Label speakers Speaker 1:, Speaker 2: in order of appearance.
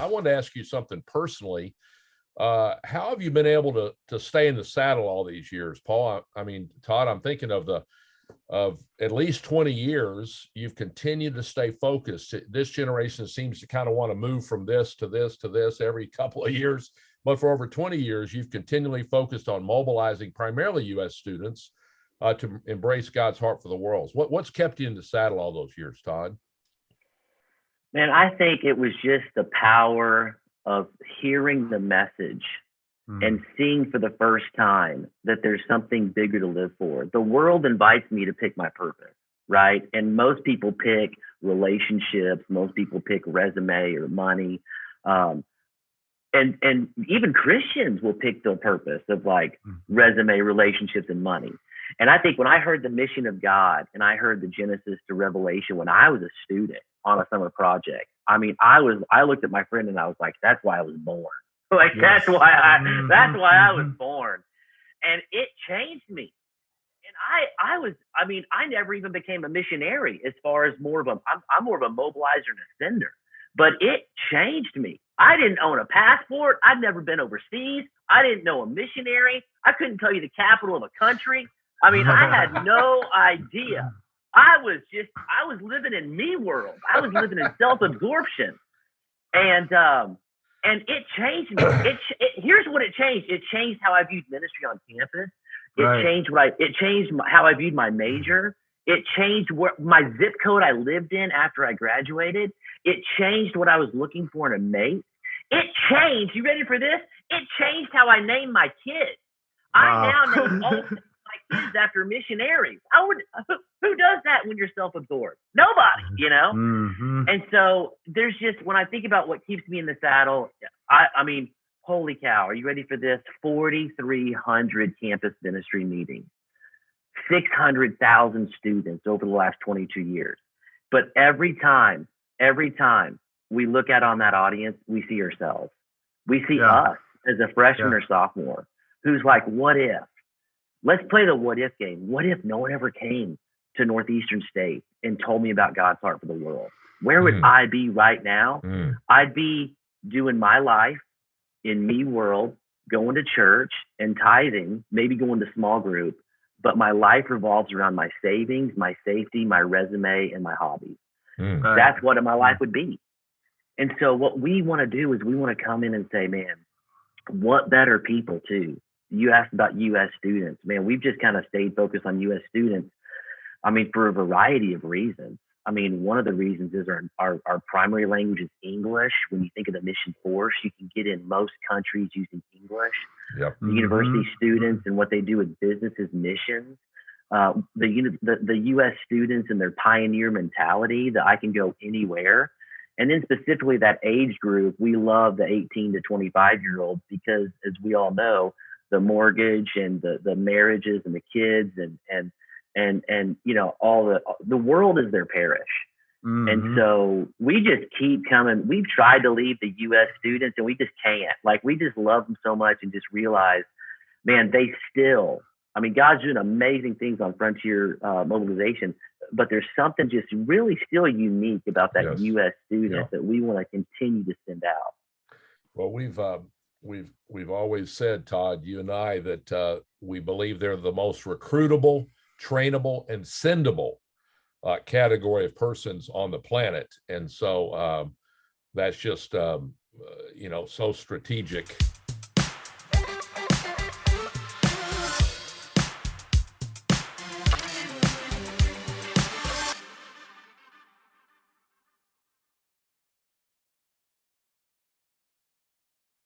Speaker 1: I wanted to ask you something personally. How have you been able to stay in the saddle all these years, Paul? I mean, Todd, I'm thinking of at least 20 years. You've continued to stay focused. This generation seems to kind of want to move from this to this to this every couple of years. But for over 20 years, you've continually focused on mobilizing primarily U.S. students to embrace God's heart for the world. What's kept you in the saddle all those years, Todd?
Speaker 2: Man, I think it was just the power of hearing the message and seeing for the first time that there's something bigger to live for. The world invites me to pick my purpose, right? And most people pick relationships. Most people pick resume or money. And even Christians will pick the purpose of like resume, relationships, and money. And I think when I heard the mission of God and I heard the Genesis to Revelation when I was a student on a summer project, I mean, I looked at my friend and I was like, that's why I was born. Like, that's why I was born. And it changed me. And I never even became a missionary as far as I'm more of a mobilizer and a sender, but it changed me. I didn't own a passport. I'd never been overseas. I didn't know a missionary. I couldn't tell you the capital of a country. I mean, I had no idea. I was living in me world. I was living in self-absorption. And it changed me. Here's what it changed. It changed how I viewed ministry on campus. It changed how I viewed my major. It changed my zip code I lived in after I graduated. It changed what I was looking for in a mate. It changed. You ready for this? It changed how I named my kids. I now name all my kids after missionaries. Who does that when you're self-absorbed? Nobody, you know? Mm-hmm. And so there's just, when I think about what keeps me in the saddle, I mean, holy cow, are you ready for this? 4,300 campus ministry meetings, 600,000 students over the last 22 years. But every time we look out on that audience, we see ourselves. We see us as a freshman or sophomore who's like, what if? Let's play the what if game. What if no one ever came to Northeastern State and told me about God's heart for the world? Where would I be right now? I'd be doing my life in me world, going to church and tithing, maybe going to small group, but my life revolves around my savings, my safety, my resume, and my hobbies. That's what my life would be. And so what we want to do is we want to come in and say, man, what better people too? You asked about U.S. students. Man, we've just kind of stayed focused on U.S. students. I mean, for a variety of reasons. I mean, one of the reasons is our primary language is English. When you think of the mission force, you can get in most countries using English. Yep. The university students and what they do with businesses, missions. The U.S. students and their pioneer mentality that I can go anywhere. And then specifically that age group, we love the 18 to 25-year-olds because, as we all know, the mortgage and the marriages and the kids and you know, all the world is their parish. And so we just keep coming. We've tried to leave the U.S. students and we just can't. Like, we just love them so much and just realize, man, God's doing amazing things on Frontier Mobilization, but there's something just really still unique about that U.S. student that we want to continue to send out.
Speaker 1: Well, we've always said, Todd, you and I, that we believe they're the most recruitable, trainable, and sendable category of persons on the planet. And so that's just, so strategic